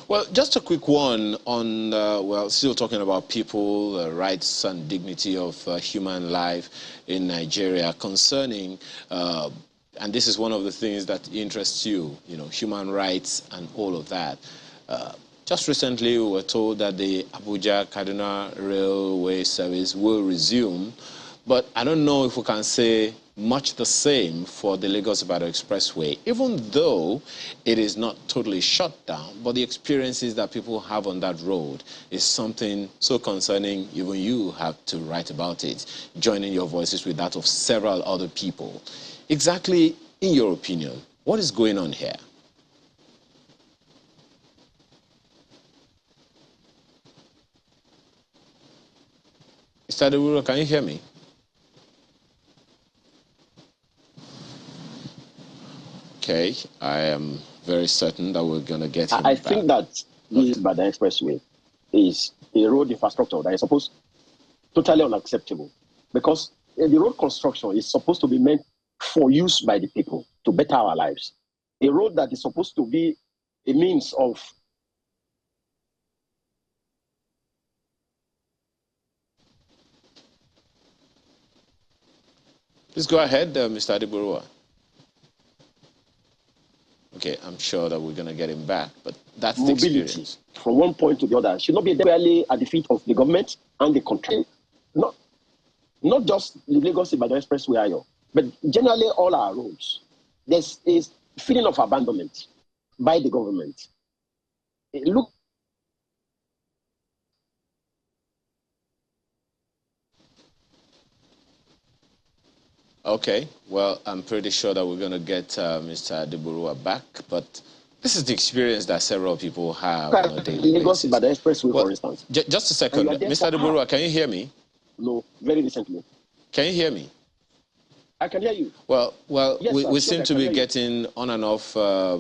Well, just a quick one on, well, still talking about people, rights and dignity of human life in Nigeria concerning, and this is one of the things that interests you, human rights and all of that. Just recently, we were told that the Abuja-Kaduna Railway service will resume, but I don't know if we can say much the same for the Lagos-Ibadan Expressway, even though it is not totally shut down, but the experiences that people have on that road is something so concerning, even you have to write about it, joining your voices with that of several other people. Exactly, in your opinion, what is going on here? Mr. Adegboruwa, can you hear me? Okay, I am very certain that we're going to get him I back. think that the Ibadan Expressway is a road infrastructure that is supposed totally unacceptable, because the road construction is supposed to be meant for use by the people to better our lives. A road that is supposed to be a means of Please go ahead, Mr. Adegboruwa. Okay, I'm sure that we're going to get him back, but that's mobility the experience. from one point to the other. Should not be entirely at the feet of the government and the country. Not just the Lagos-Ibadan Expressway, but generally all our roads. There's a feeling of abandonment by the government. Look. Okay, well, I'm pretty sure that we're going to get Mr. Adegboruwa back, but this is the experience that several people have on a daily basis. Lagos-Ibadan Expressway, for instance. Just a second. Mr. Adegboruwa, can you hear me? No, very recently. Can you hear me? I can hear you. Well, yes, we seem to be getting on and off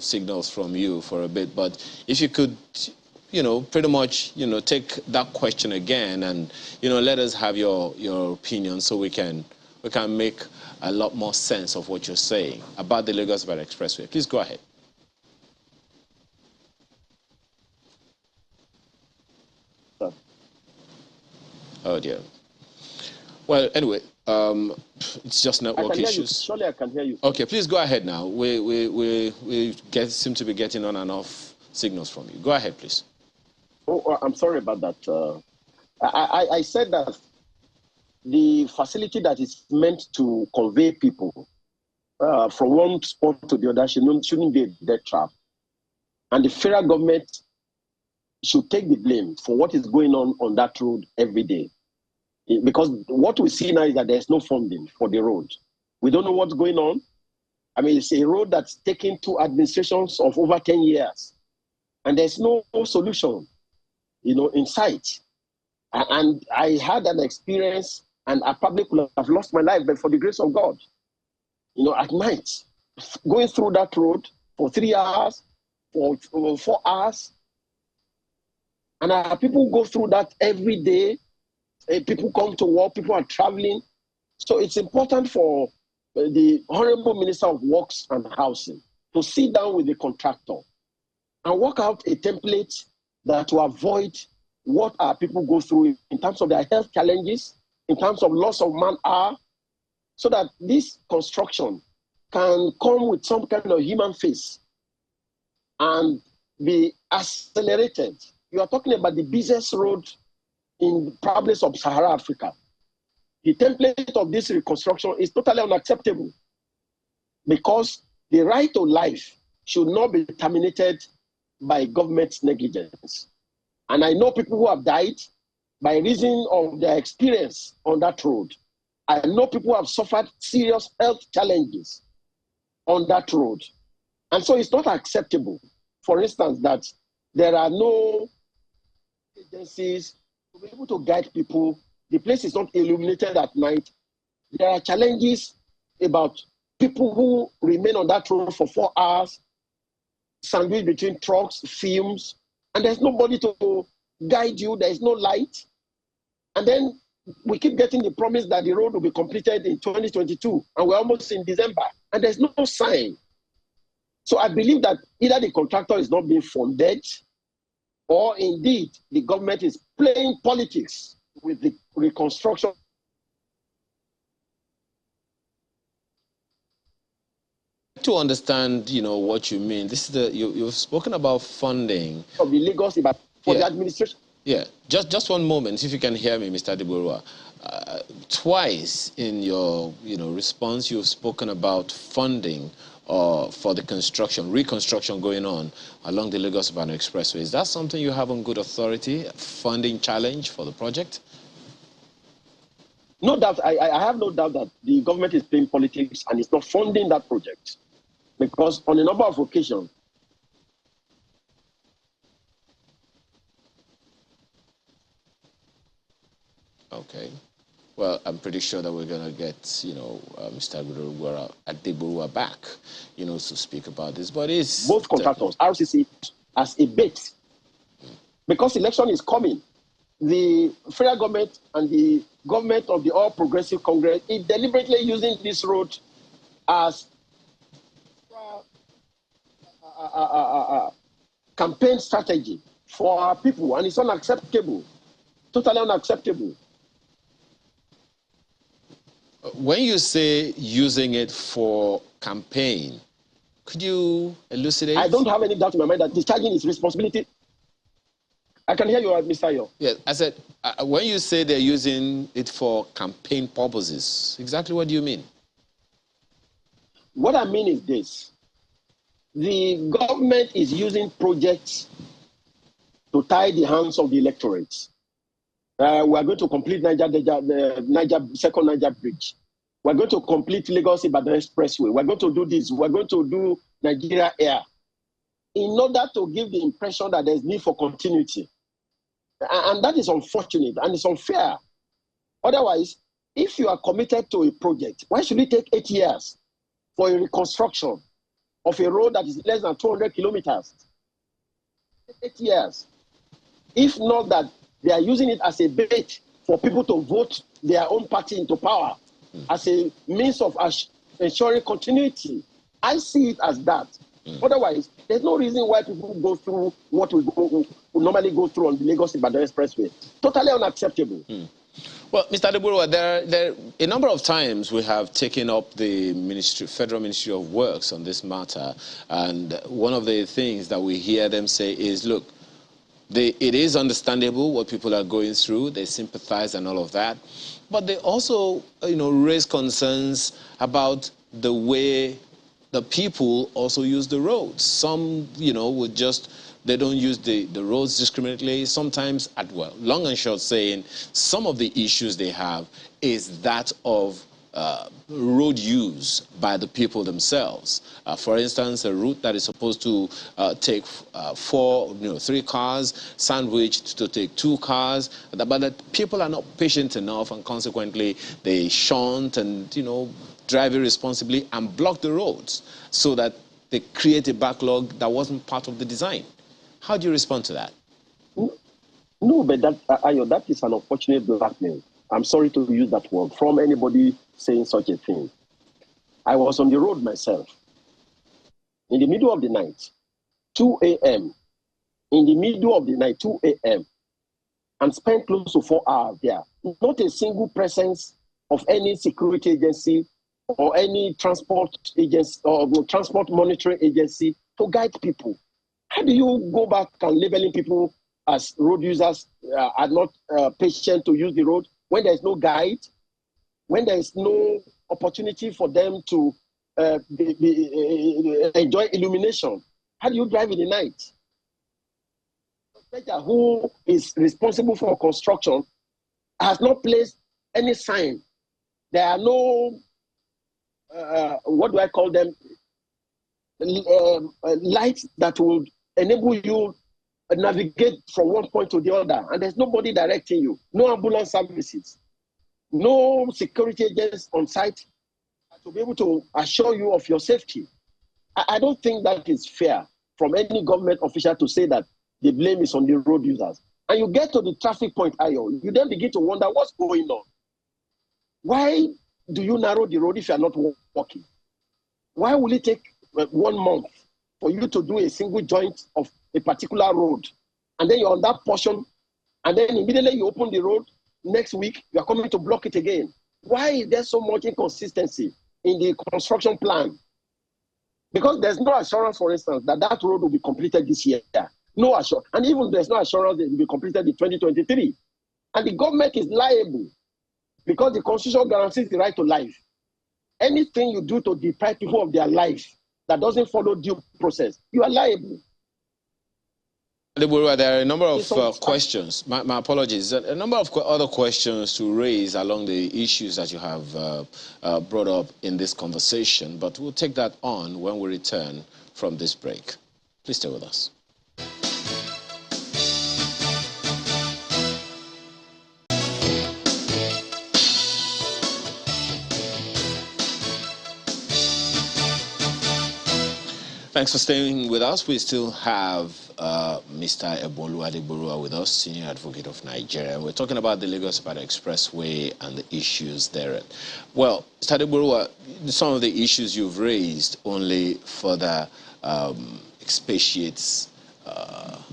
signals from you for a bit, but if you could, pretty much, take that question again and, let us have your opinion so we can make a lot more sense of what you're saying about the Lagos-Ibadan Expressway. Please go ahead. Oh dear. Well, anyway, it's just network issues. Surely I can hear you. Okay, please go ahead now. We seem to be getting on and off signals from you. Go ahead, please. Oh, I'm sorry about that. I said that the facility that is meant to convey people from one spot to the other shouldn't be a death trap. And the federal government should take the blame for what is going on that road every day. Because what we see now is that there's no funding for the road. We don't know what's going on. I mean, it's a road that's taken 2 administrations of over 10 years. And there's no solution, in sight. And I had an experience, and I probably could have lost my life, but for the grace of God, at night, going through that road for 3 hours, for 4 hours. And people go through that every day. People come to work, people are traveling. So it's important for the Honorable Minister of Works and Housing to sit down with the contractor and work out a template that will avoid what our people go through in terms of their health challenges, in terms of loss of man-hour, so that this construction can come with some kind of human face and be accelerated. You are talking about the busiest road in probably sub-Saharan Africa. The template of this reconstruction is totally unacceptable, because the right to life should not be terminated by government negligence. And I know people who have died by reason of their experience on that road. I know people who have suffered serious health challenges on that road. And so it's not acceptable, for instance, that there are no agencies to be able to guide people. The place is not illuminated at night. There are challenges about people who remain on that road for 4 hours, sandwiched between trucks, fumes, and there's nobody to guide you. There is no light. And then we keep getting the promise that the road will be completed in 2022, and we're almost in December, and there's no sign. So I believe that either the contractor is not being funded, or indeed the government is playing politics with the reconstruction. To understand, what you mean. This is you've spoken about funding Of the Lagos for the administration. Yeah, just one moment, if you can hear me, Mr. Adegboruwa. Twice in your response, you've spoken about funding for the reconstruction going on along the Lagos-Ibadan Expressway. Is that something you have on good authority, funding challenge for the project? No doubt, I have no doubt that the government is playing politics and is not funding that project. Because on a number of occasions, okay. Well, I'm pretty sure that we're going to get, Mr. Adegboruwa back, to speak about this. But it's both contractors, RCC, as a bait. Because election is coming, the federal government and the government of the All Progressive Congress is deliberately using this road as campaign strategy for our people, and it's unacceptable, totally unacceptable. When you say using it for campaign, could you elucidate? I don't have any doubt in my mind that discharging is responsibility. I can hear you, Mr. Ayo. Yes, I said, when you say they're using it for campaign purposes, exactly what do you mean? What I mean is this. The government is using projects to tie the hands of the electorate. We are going to complete second Niger Bridge. We're going to complete Lagos-Ibadan Expressway. We're going to do this. We're going to do Nigeria Air. In order to give the impression that there's need for continuity. And that is unfortunate and it's unfair. Otherwise, if you are committed to a project, why should it take 8 years for a reconstruction of a road that is less than 200 kilometers? 8 years. If not that they are using it as a bait for people to vote their own party into power, as a means of ensuring continuity. I see it as that. Otherwise, there's no reason why people go through what we normally go through on the Lagos-Ibadan Expressway. Totally unacceptable. Well, Mr. Adegboruwa, there a number of times we have taken up the Federal Ministry of Works on this matter, and one of the things that we hear them say is, look, it is understandable what people are going through. They sympathize and all of that. But they also, raise concerns about the way the people also use the roads. Some, they don't use the roads discriminately. Sometimes, long and short saying, some of the issues they have is that of road use by the people themselves. For instance, a route that is supposed to take 3 cars, sandwiched to take 2 cars, but the people are not patient enough, and consequently they shunt and drive irresponsibly and block the roads, so that they create a backlog that wasn't part of the design. How do you respond to that? No, but that is an unfortunate blackmail. I'm sorry to use that word, from anybody saying such a thing. I was on the road myself. In the middle of the night, 2 a.m., in the middle of the night, 2 a.m., and spent close to 4 hours there. Not a single presence of any security agency or any transport agency or transport monitoring agency to guide people. How do you go back and labeling people as road users are not patient to use the road when there is no guide, when there is no opportunity for them to enjoy illumination? How do you drive in the night? Who is responsible for construction has not placed any sign. There are no, what do I call them, lights that will enable you navigate from one point to the other, and there's nobody directing you. No ambulance services, no security agents on site to be able to assure you of your safety. I don't think that is fair from any government official to say that the blame is on the road users. And you get to the traffic point, Ayo, you then begin to wonder what's going on. Why do you narrow the road if you are not walking? Why will it take 1 month for you to do a single joint of a particular road? and then you're on that portion, and then immediately you open the road, next week you are coming to block it again. Why is there so much inconsistency in the construction plan? Because there's no assurance, for instance, that that road will be completed this year. No assurance. And even there's no assurance that it will be completed in 2023. And the government is liable because the Constitution guarantees the right to life. Anything you do to deprive people of their life that doesn't follow due process, you are liable. Adegboruwa, there are a number of questions. My apologies. A number of other questions to raise along the issues that you have brought up in this conversation, but we'll take that on when we return from this break. Please stay with us. Thanks for staying with us. We still have Mr. Adegboruwa with us, Senior Advocate of Nigeria. We're talking about the Lagos-Ibadan Expressway and the issues there. Well, Mr. Adegboruwa, some of the issues you've raised only further expatiates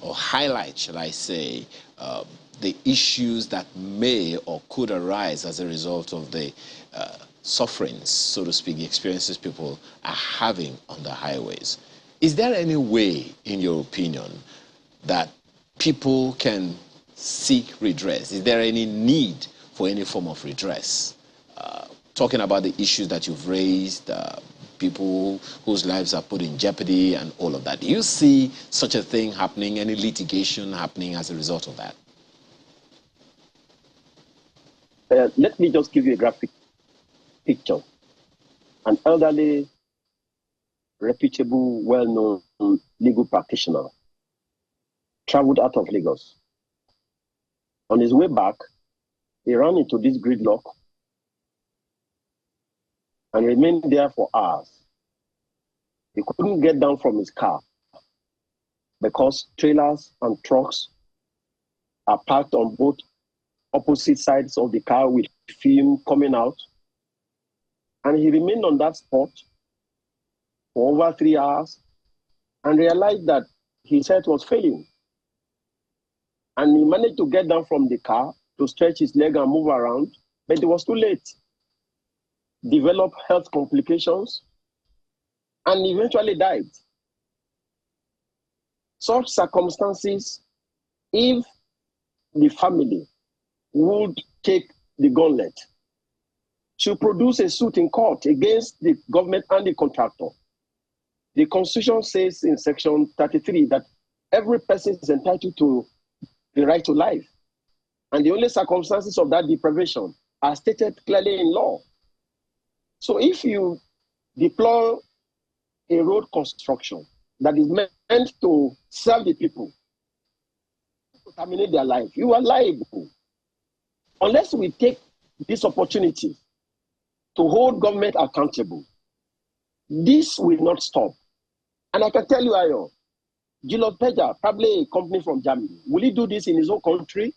or highlight, shall I say, the issues that may or could arise as a result of the sufferings, so to speak, the experiences people are having on the highways. Is there any way, in your opinion, that people can seek redress? Is there any need for any form of redress? Talking about the issues that you've raised, people whose lives are put in jeopardy and all of that. Do you see such a thing happening, any litigation happening as a result of that? Let me just give you a graphic picture. An elderly, reputable, well-known legal practitioner traveled out of Lagos. On his way back, he ran into this gridlock and remained there for hours. He couldn't get down from his car because trailers and trucks are parked on both opposite sides of the car with fume coming out. And he remained on that spot for over 3 hours and realized that his health was failing. And he managed to get down from the car to stretch his leg and move around, but it was too late. Developed health complications and eventually died. Such circumstances, if the family would take the gauntlet to produce a suit in court against the government and the contractor. The Constitution says in Section 33 that every person is entitled to the right to life. And the only circumstances of that deprivation are stated clearly in law. So if you deploy a road construction that is meant to serve the people, to terminate their life, you are liable. Unless we take this opportunity to hold government accountable, this will not stop. And I can tell you, Ayo, Julius Berger, probably a company from Germany, will he do this in his own country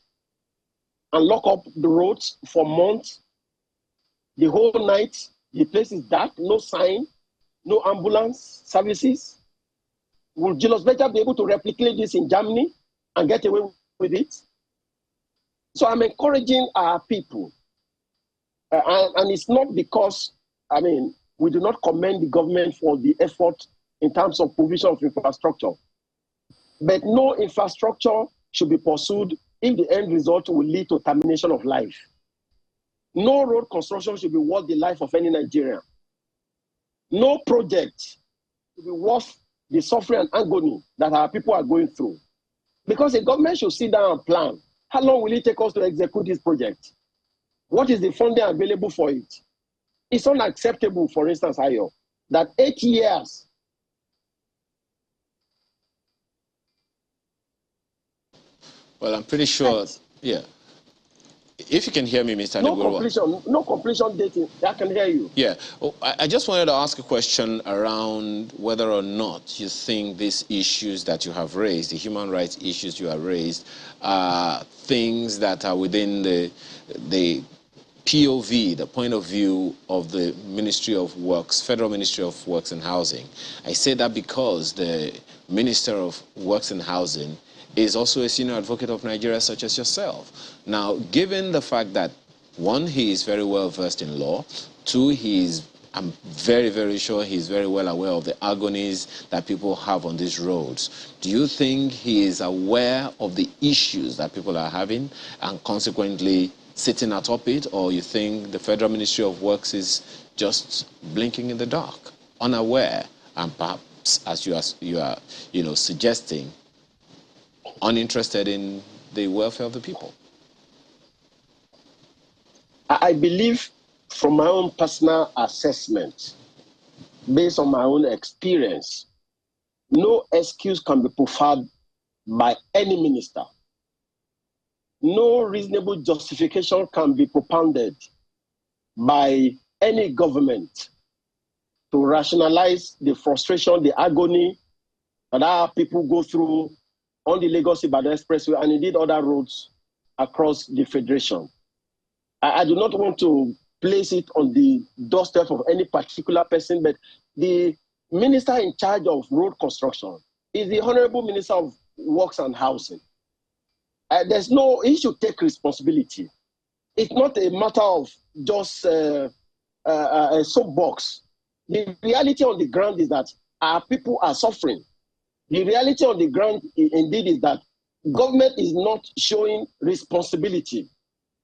and lock up the roads for months, the whole night? The place is dark, no sign, no ambulance services. Will Julius Berger be able to replicate this in Germany and get away with it? So I'm encouraging our people, and it's not because, we do not commend the government for the effort in terms of provision of infrastructure. But no infrastructure should be pursued if the end result will lead to termination of life. No road construction should be worth the life of any Nigerian. No project should be worth the suffering and agony that our people are going through. Because the government should sit down and plan. How long will it take us to execute this project? What is the funding available for it? It's unacceptable, for instance, Ayo, that 8 years. Well, I'm pretty sure, yeah. If you can hear me, Mr. Adegboruwa. No completion date. I can hear you. Yeah. Oh, I just wanted to ask a question around whether or not you think these issues that you have raised, the human rights issues you have raised, are things that are within the POV, the point of view of the Ministry of Works, Federal Ministry of Works and Housing. I say that because the Minister of Works and Housing is also a senior advocate of Nigeria, such as yourself. Now, given the fact that, one, he is very well versed in law, two, I'm very, very sure he's very well aware of the agonies that people have on these roads. Do you think he is aware of the issues that people are having and consequently sitting atop it, or you think the Federal Ministry of Works is just blinking in the dark, unaware, and perhaps, as you are suggesting, uninterested in the welfare of the people? I believe, from my own personal assessment, based on my own experience, no excuse can be proffered by any minister. No reasonable justification can be propounded by any government to rationalize the frustration, the agony that our people go through on the Lagos-Ibadan Expressway and indeed other roads across the Federation. I do not want to place it on the doorstep of any particular person, but the minister in charge of road construction is the Honorable Minister of Works and Housing. He should take responsibility. It's not a matter of just a soapbox. The reality on the ground is that our people are suffering. The reality on the ground indeed is that government is not showing responsibility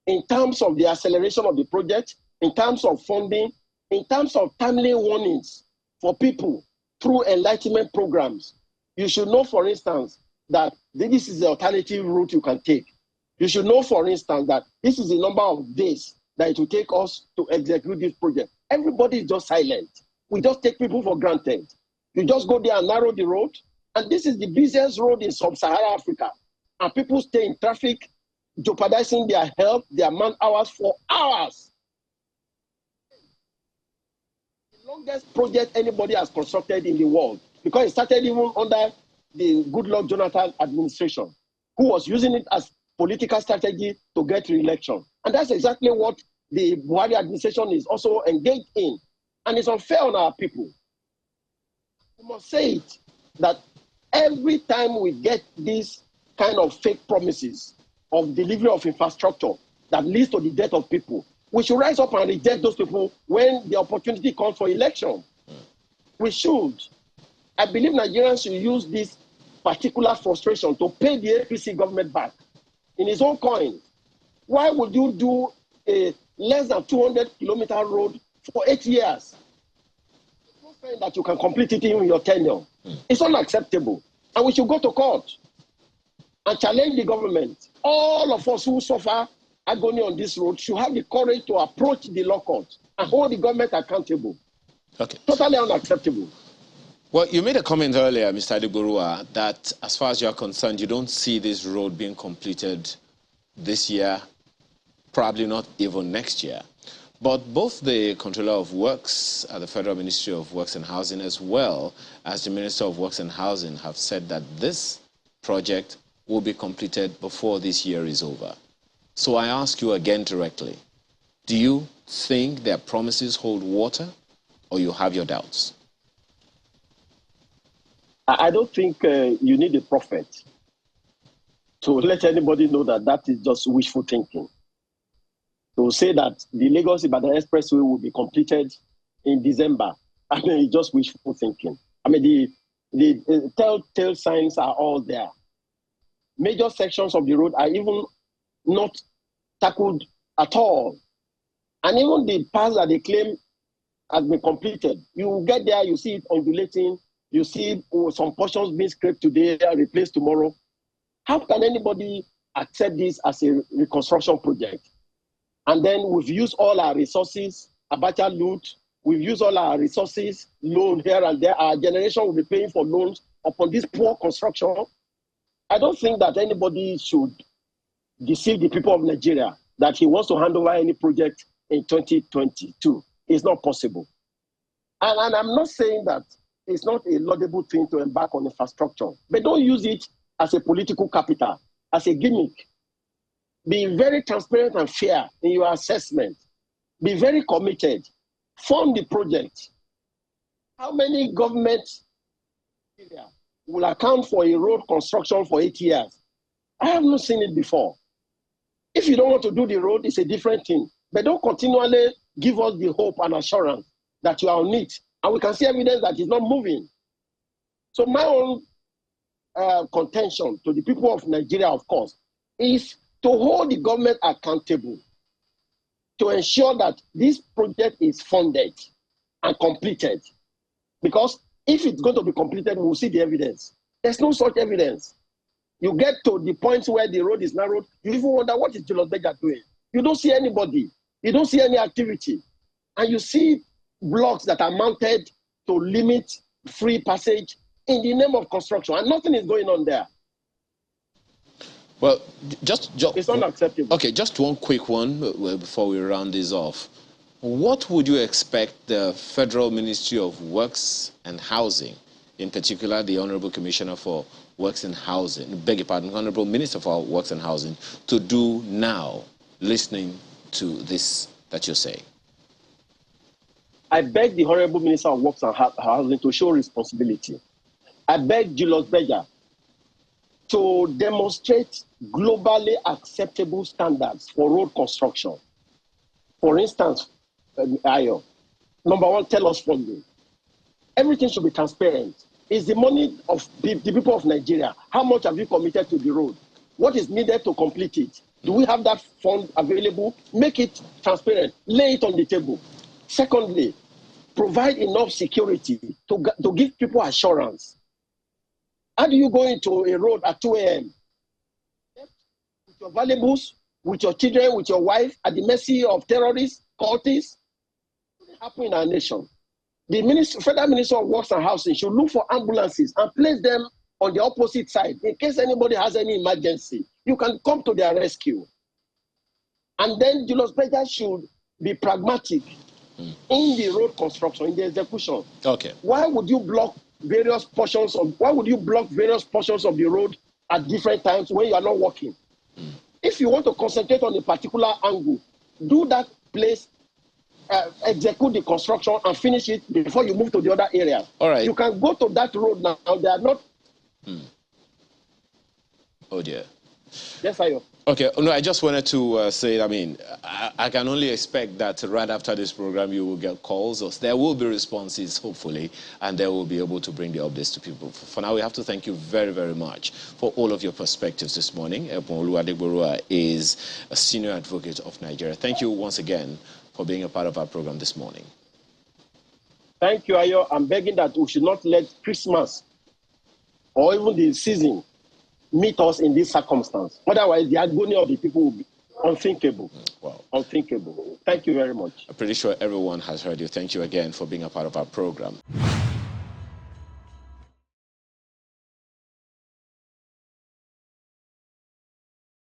in terms of the acceleration of the project, in terms of funding, in terms of timely warnings for people through enlightenment programs. You should know, for instance, that this is the alternative route you can take. You should know, for instance, that this is the number of days that it will take us to execute this project. Everybody is just silent. We just take people for granted. You just go there and narrow the road, and this is the busiest road in sub-Saharan Africa. And people stay in traffic, jeopardizing their health, their man hours for hours. The longest project anybody has constructed in the world, because it started even under the Goodluck Jonathan administration, who was using it as political strategy to get re-election. And that's exactly what the Buhari administration is also engaged in. And it's unfair on our people. We must say it, that every time we get these kind of fake promises of delivery of infrastructure that leads to the death of people, we should rise up and reject those people when the opportunity comes for election. We should. I believe Nigerians should use this particular frustration to pay the APC government back in its own coin. Why would you do a less than 200-kilometer road for 8 years? It's not saying that you can complete it in your tenure. It's unacceptable. And we should go to court and challenge the government. All of us who suffer agony on this road should have the courage to approach the law court and hold the government accountable. Okay. Totally unacceptable. Well, you made a comment earlier, Mr. Adegboruwa, that as far as you're concerned, you don't see this road being completed this year, probably not even next year. But both the Controller of Works at the Federal Ministry of Works and Housing, as well as the Minister of Works and Housing, have said that this project will be completed before this year is over. So I ask you again directly, do you think their promises hold water, or you have your doubts? I don't think you need a prophet to let anybody know that that is just wishful thinking. To say that the Lagos-Ibadan Expressway will be completed in December, I mean, it's just wishful thinking. I mean, the telltale signs are all there. Major sections of the road are even not tackled at all. And even the parts that they claim has been completed, you get there, you see it undulating, you see some portions being scraped today and replaced tomorrow. How can anybody accept this as a reconstruction project? And then we've used all our resources, Abacha loot, we've used all our resources, loan here and there. Our generation will be paying for loans upon this poor construction. I don't think that anybody should deceive the people of Nigeria that he wants to hand over any project in 2022. It's not possible. And I'm not saying that it's not a laudable thing to embark on infrastructure, but don't use it as a political capital, as a gimmick. Be very transparent and fair in your assessment. Be very committed. Fund the project. How many governments will account for a road construction for 8 years I have not seen it before. If you don't want to do the road, it's a different thing. But don't continually give us the hope and assurance that you are on it. And we can see evidence that it's not moving. So my own contention to the people of Nigeria, of course, is to hold the government accountable to ensure that this project is funded and completed. Because if it's going to be completed, we'll see the evidence. There's no such evidence. You get to the point where the road is narrowed, you even wonder, what is Julius Berger doing? You don't see anybody. You don't see any activity. And you see blocks that are mounted to limit free passage in the name of construction, and nothing is going on there. Well, just it's unacceptable. Okay, just one quick one before we round this off. What would you expect the Federal Ministry of Works and Housing, in particular the Honorable Commissioner for Works and Housing, beg your pardon, Honorable Minister for Works and Housing, to do now, listening to this that you say? I beg the Honorable Minister of Works and Housing to show responsibility. I beg Julius Berger to demonstrate globally acceptable standards for road construction. For instance, Ayo, number one, tell us funding. Everything should be transparent. Is the money of the people of Nigeria? How much have you committed to the road? What is needed to complete it? Do we have that fund available? Make it transparent. Lay it on the table. Secondly, provide enough security to give people assurance. How do you go into a road at 2 a.m. with your valuables, with your children, with your wife, at the mercy of terrorists, cultists? What happen in our nation? The Federal Minister of Works and Housing should look for ambulances and place them on the opposite side in case anybody has any emergency. You can come to their rescue. And then Julius Berger should be pragmatic in the road construction, in the execution. Okay. Why would you block various portions of the road at different times when you are not working? If you want to concentrate on a particular angle, do that place, execute the construction and finish it before you move to the other area. All right. You can go to that road now. They are not. Oh dear. Yes, Ayo. Okay, no, I just wanted to say, I mean, I can only expect that right after this program you will get calls, or there will be responses, hopefully, and they will be able to bring the updates to people. For now, we have to thank you very, very much for all of your perspectives this morning. Adegboruwa is a senior advocate of Nigeria. Thank you once again for being a part of our program this morning. Thank you, Ayo. I'm begging that we should not let Christmas or even the season meet us in this circumstance. Otherwise, the agony of the people will be unthinkable. Wow. Unthinkable. Thank you very much. I'm pretty sure everyone has heard you. Thank you again for being a part of our program.